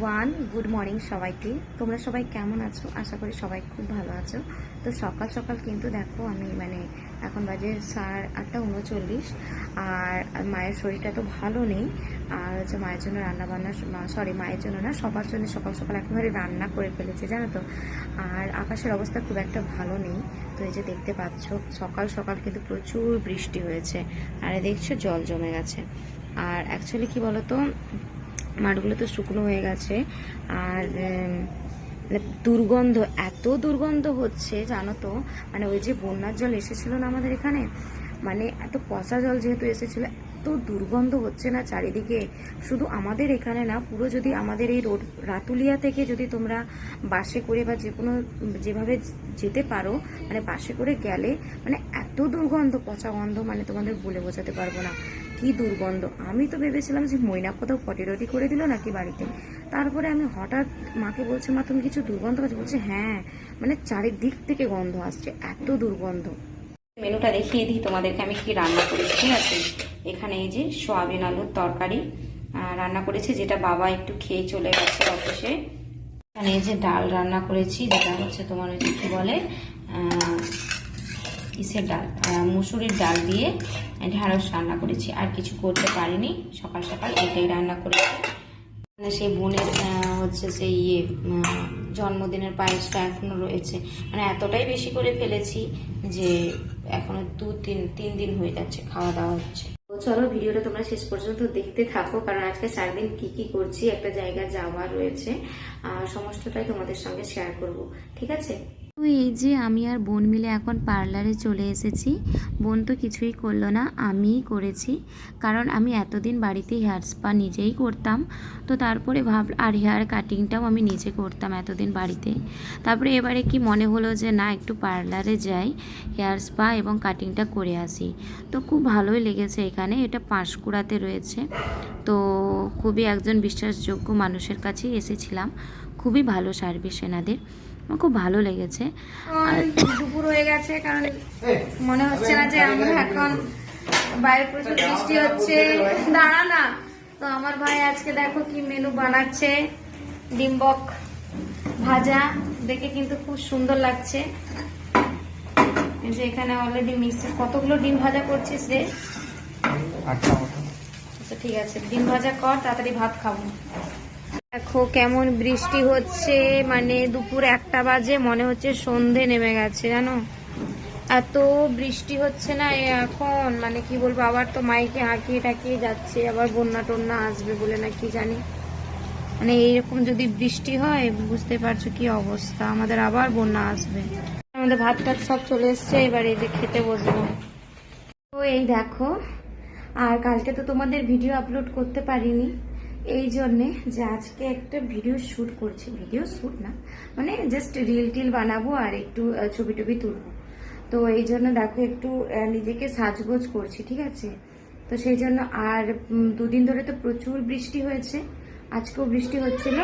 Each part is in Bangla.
এভরিওয়ান, গুড মর্নিং সবাইকে। তোমরা সবাই কেমন আছো? আশা করি সবাই খুব ভালো আছো। তো সকাল সকাল কিন্তু দেখো আমি এখন বাজে 8:39 আর মায়ের শরীরটা তো ভালো নেই। আর হচ্ছে মায়ের জন্য রান্নাবান্না, মায়ের জন্য না, সবার জন্য সকাল সকাল একেবারে রান্না করে ফেলেছে জানো তো। আর আকাশের অবস্থা খুব একটা ভালো নেই। তো এই যে দেখতে পাচ্ছ সকাল সকাল কিন্তু প্রচুর বৃষ্টি হয়েছে, আর দেখছো জল জমে গেছে। আর অ্যাকচুয়ালি কি বলতো, মাঠগুলো তো শুকনো হয়ে গেছে। আর দুর্গন্ধ, এত দুর্গন্ধ হচ্ছে জানো তো। ওই যে বন্যার জল এসেছিল না আমাদের এখানে, এত পচা জল যেহেতু এসেছিল, এত দুর্গন্ধ হচ্ছে না চারিদিকে। শুধু আমাদের এখানে না, পুরো যদি আমাদের এই রোড রাতুলিয়া থেকে যদি তোমরা বাসে করে বা যে কোনো যেভাবে যেতে পারো, বাসে করে গেলে এত দুর্গন্ধ, পচা গন্ধ, তোমাদের বলে বোঝাতে পারবো না কি দুর্গন্ধ। আমি তো ভেবেছিলাম যে ময়না কোথাও পটি রটি করে দিল নাকি বাড়িতে। তারপরে আমি হঠাৎ মাকে বলছি, মা তুমি কিছু দুর্গন্ধ পাচ্ছ? বলছে হ্যাঁ, চারিদিক থেকে গন্ধ আসছে, এত দুর্গন্ধ। মেনুটা দেখিয়ে দিই তোমাদেরকে আমি কি রান্না করেছি, ঠিক আছে। এখানে এই যে সোয়াবিন আলুর তরকারি রান্না করেছি, যেটা বাবা একটু খেয়ে চলে গেছে অফিসে। এখানে এই যে ডাল রান্না করেছি, যেটা হচ্ছে তোমার ওই যে কি বলে ইসের ডাল, মুসুরির ডাল দিয়ে ঢ্যাঁড়স রান্না করেছি। আর কিছু করতে পারিনি, সকাল সকাল এটাই রান্না করেছি। সেই বোনের হচ্ছে সেই জন্মদিনের পায়েসটা এখনো রয়েছে, এতটাই বেশি করে ফেলেছি যে এখনো তিন দিন হয়ে যাচ্ছে খাওয়া দাওয়া হচ্ছে। তো চলো ভিডিওটা তোমরা শেষ পর্যন্ত দেখতে থাকো, কারণ আজকে সারাদিন কি কি করছি, একটা জায়গায় যাওয়ার রয়েছে, সমস্তটাই তোমাদের সঙ্গে শেয়ার করব, ঠিক আছে। তো এই যে আমি আর বোন মিলে এখন পার্লারে চলে এসেছি। বোন তো কিছুই করলো না, আমিই করেছি, কারণ আমি এতদিন বাড়িতে হেয়ার স্পা নিজেই করতাম। তো তারপরে আর হেয়ার কাটিংটাও আমি নিজে করতাম এতদিন বাড়িতে। তারপরে এবারে কি মনে হলো যে না, একটু পার্লারে যাই, হেয়ার স্পা এবং কাটিংটা করে আসি। তো খুব ভালোই লেগেছে এখানে, এটা পাঁশকুড়াতে রয়েছে। তো খুবই একজন বিশ্বাসযোগ্য মানুষের কাছেই এসেছিলাম, খুবই ভালো সার্ভিস এনাদের, আমার খুব ভালো লেগেছে। আর দুপুর হয়ে গেছে, কারণ মনে হচ্ছে না যে আমরা এখন, বাইরে প্রচুর বৃষ্টি হচ্ছে, দাঁড়া না। তো আমার ভাই আজকে দেখো কি মেনু বানাচ্ছে, ডিম্বক ভাজা, দেখে কিন্তু খুব সুন্দর লাগছে। যে এখানে অলরেডি মিক্সে কতগুলো ডিম ভাজা করছিস রে? আচ্ছা ঠিক আছে, ডিম ভাজা কর, তাড়াতাড়ি ভাত খাবো। দেখো কেমন বৃষ্টি হচ্ছে, দুপুর 1টা বাজে, মনে হচ্ছে সন্ধে নেমে গেছে জানো। এত বৃষ্টি হচ্ছে না এখন, কি বলবো, আবার তো মাইকে হাঁকিয়ে টাকিয়ে যাচ্ছে, আবার বন্যা টন্যা আসবে বলে না কি জানি। এইরকম যদি বৃষ্টি হয় বুঝতে পারছো কি অবস্থা, আমাদের আবার বন্যা আসবে। আমাদের ভাত টাত সব চলে এসছে, এবার এই যে খেতে বসবো। তো এই দেখো, আর কালকে তো তোমাদের ভিডিও আপলোড করতে পারিনি, এই জন্যে যে আজকে একটা ভিডিও শ্যুট করছি, ভিডিও শ্যুট না, জাস্ট রিল টিল বানাবো আর একটু ছবি টবি তুলবো। তো এই জন্য দেখো একটু নিজেকে সাজগোজ করছি, ঠিক আছে। তো সেই জন্য, আর 2 দিন ধরে তো প্রচুর বৃষ্টি হয়েছে, আজকেও বৃষ্টি হচ্ছিল,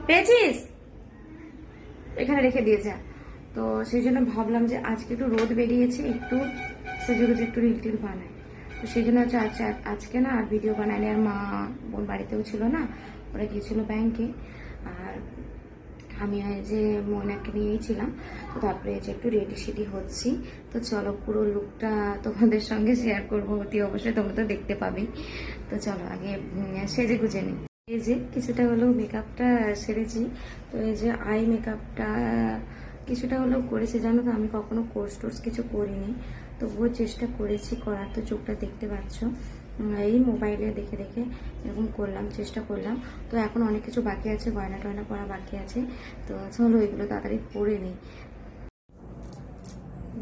পেয়েছিস এখানে রেখে দিয়েছে। তো সেই জন্য ভাবলাম যে আজকে একটু রোদ বেরিয়েছে, একটু সেজেগুজে একটু রিল টিল বানাই। তো সেই জন্য হচ্ছে আজকে না আর ভিডিও বানাইনি। আর মা বোন বাড়িতেও ছিল না, ওরা গিয়েছিল ব্যাংকে, আর আমি যে ময়নাকে নিয়েই ছিলাম। তো তারপরে যে একটু রেডি সেডি হচ্ছি। তো চলো পুরো লুকটা তোমাদের সঙ্গে শেয়ার করবো, অতি অবশ্যই তোমরা তো দেখতে পাবেই। তো চলো আগে সেজে গুজে নিই। এই যে কিছুটা হলেও মেকআপটা সেরেছি। তো এই যে আই মেকআপটা কিছুটা হলেও করেছি জানো তো, আমি কখনো কোর্স টোর্স কিছু করিনি, তবুও চেষ্টা করেছি করার। তো চোখটা দেখতে পাচ্ছ, এই মোবাইলে দেখে দেখে এরকম করলাম, চেষ্টা করলাম। তো এখন অনেক কিছু বাকি আছে, গয়না টয়না পরা বাকি আছে। তো চলো এগুলো তাড়াতাড়ি পরে নিই।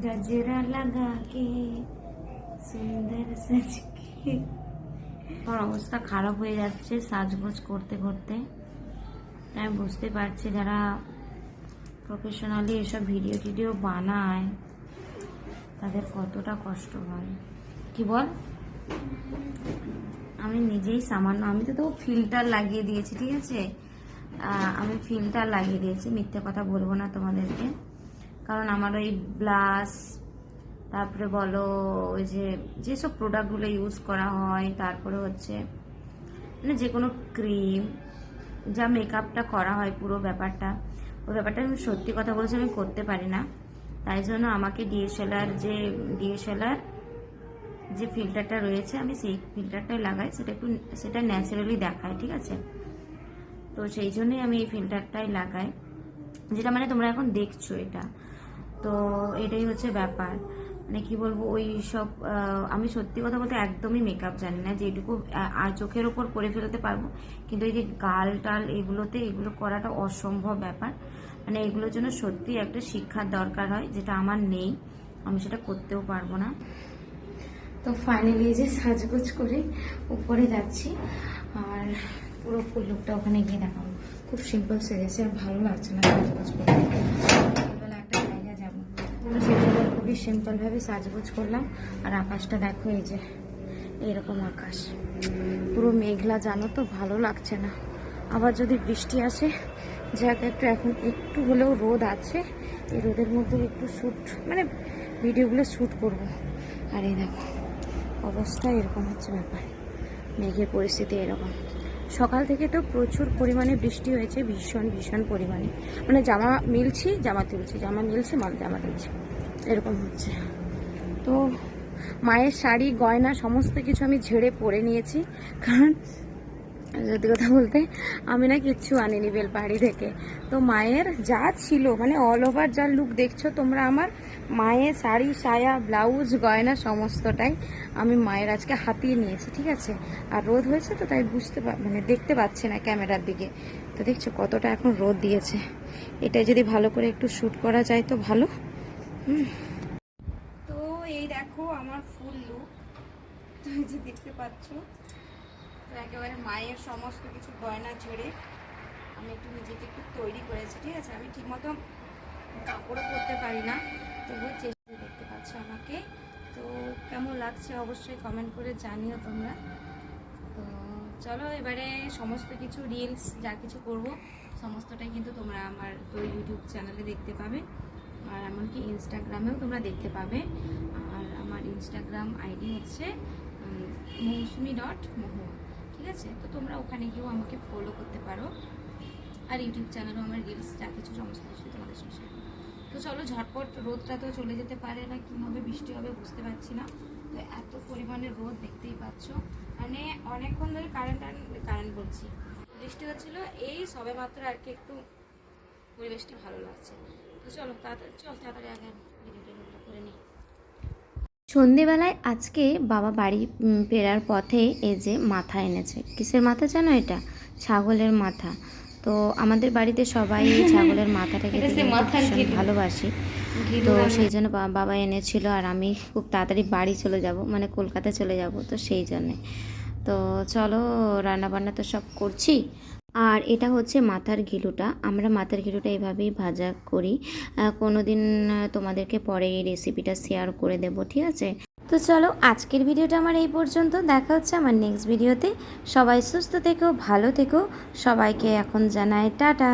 গজরা লাগাকে সুন্দর সাজকে, আমার অবস্থা খারাপ হয়ে যাচ্ছে সাজগোজ করতে করতে। আমি বুঝতে পারছি যারা প্রফেশনালি এসব ভিডিও টিডিও বানায় তাদের কতটা কষ্ট হয়, কি বল। আমি নিজেই সামান্য, আমি তো ফিল্টার লাগিয়ে দিয়েছি, ঠিক আছে, আমি ফিল্টার লাগিয়ে দিয়েছি, মিথ্যে কথা বলবো না তোমাদেরকে। কারণ আমার ওই ব্লাশ, তারপরে বলো ওই যেসব প্রোডাক্টগুলো ইউজ করা হয়, তারপরে হচ্ছে যে কোনো ক্রিম, যা মেকআপটা করা হয় পুরো ব্যাপারটা, ওই ব্যাপারটা আমি সত্যি কথা বলছি আমি করতে পারি না। তাই জন্য আমাকে ডিএসএলআর যে ফিল্টারটা রয়েছে আমি সেই ফিল্টারটাই লাগাই, সেটা ন্যাচারালি দেখায়, ঠিক আছে। তো সেই জন্যই আমি এই ফিল্টারটাই লাগাই, যেটা মানে তোমরা এখন দেখছো এটা। তো এটাই হচ্ছে ব্যাপার, মানে কি বলবো, ওই সব আমি সত্যি কথা বলতে একদমই মেকআপ জানি না, যেটুকু চোখের ওপর করে ফেলতে পারবো, কিন্তু এই যে গাল টাল এগুলো করাটা অসম্ভব ব্যাপার। মানে এগুলোর জন্য সত্যি একটা শিক্ষার দরকার হয়, যেটা আমার নেই, আমি সেটা করতেও পারবো না। তো ফাইনালি যে সাজগোজ করে উপরে যাচ্ছি, আর পুরো ফুল লুকটা ওখানে গিয়ে দেখাবো। খুব সিম্পল সেজেছে, আর ভালো লাগছে না সাজগোজ করতে। সকালবেলা একটা জায়গায় যাবো, তো সেই জন্য খুবই সিম্পলভাবে সাজগোজ করলাম। আর আকাশটা দেখো, এই যে এরকম আকাশ, পুরো মেঘলা, জানো তো ভালো লাগছে না। আবার যদি বৃষ্টি আসে, যাকে এখন একটু হলেও রোদ আছে, এই রোদের মধ্যে একটু মানে ভিডিওগুলো শ্যুট করবো। আর এই দেখো অবস্থা এরকম হচ্ছে ব্যাপার, মেঘের পরিস্থিতি এরকম। সকাল থেকে তো প্রচুর পরিমাণে বৃষ্টি হয়েছে, ভীষণ পরিমাণে, মানে জামা মিলছি জামা তুলছি, জামা মিলছে জামা তুলছি, এরকম হচ্ছে। তো মায়ের শাড়ি গয়না সমস্ত কিছু আমি ঝেড়ে পরে নিয়েছি, কারণ সত্যি কথা বলতে আমি না কিচ্ছু আনিনি বেলপাহাড়ি থেকে। তো মায়ের যা ছিল, মানে অল ওভার যা লুক দেখছো তোমরা আমার, মায়ের শাড়ি সায়া ব্লাউজ গয়না সমস্তটাই আমি মায়ের আজকে হাতিয়ে নিয়েছি, ঠিক আছে। আর রোদ হয়েছে তো তাই মানে দেখতে পাচ্ছি না ক্যামেরার দিকে, তো দেখছো কতটা এখন রোদ দিয়েছে। এটা যদি ভালো করে একটু শ্যুট করা যায় তো ভালো। তো এই দেখো আমার ফুল লুক, তুমি যে দেখতে পাচ্ছ, তো একেবারে মায়ের সমস্ত কিছু গয়না ঝেড়ে আমি একটু নিজেকে একটু তৈরি করেছি, ঠিক আছে। আমি ঠিকমতো কাপড়ও পরতে পারি না, তবুও চেষ্টা, দেখতে পাচ্ছ আমাকে। তো কেমন লাগছে অবশ্যই কমেন্ট করে জানিও তোমরা। তো চলো এবারে সমস্ত কিছু রিলস যা কিছু করব সমস্তটাই কিন্তু তোমরা আমার তো ইউটিউব চ্যানেলে দেখতে পাবে, আর এমনকি ইনস্টাগ্রামেও তোমরা দেখতে পাবে। আর আমার ইনস্টাগ্রাম আইডি হচ্ছে মৌসুমি.মহুয়া, ঠিক আছে। তো তোমরা ওখানে গিয়েও আমাকে ফলো করতে পারো, আর ইউটিউব চ্যানেলও আমার রিলস যা কিছু সমস্ত কিছু তোমাদের সঙ্গে শেয়ার করো। তো চলো ঝটপট, রোদটা তো চলে যেতে পারে না, কী হবে বৃষ্টি হবে বুঝতে পারছি না। তো এত পরিমাণে রোদ দেখতেই পাচ্ছ, মানে অনেকক্ষণ ধরে কারেন্ট বলছি, বৃষ্টি হচ্ছিল, এই সবে মাত্র আর কি একটু পরিবেশটা ভালো লাগছে। তো চলো তাড়াতাড়ি আগে ভিডিওটা করে নিই। সন্ধেবেলায় আজকে বাবা বাড়ি ফেরার পথে এই যে মাথা এনেছে। কিসের মাথা জানো? এটা ছাগলের মাথা। তো আমাদের বাড়িতে সবাই ছাগলের মাথাটাকে ভীষণ ভালোবাসি, তো সেই জন্য বাবা এনেছিল। আর আমি খুব তাড়াতাড়ি বাড়ি চলে যাব, মানে কলকাতা চলে যাব, তো সেই জন্যে। তো চলো রান্নাবান্না তো সব করছি। আর এটা হচ্ছে মাথার ঘিলুটা, আমরা মাথার ঘিলুটা এভাবেই ভাজা করি। কোনো দিন তোমাদেরকে পরে এই রেসিপিটা শেয়ার করে দেব, ঠিক আছে। তো চলো আজকের ভিডিওটা আমার এই পর্যন্ত, দেখা হচ্ছে আমার নেক্সট ভিডিওতে। সবাই সুস্থ থেকো, ভালো থেকো, সবাইকে এখন জানাই টাটা।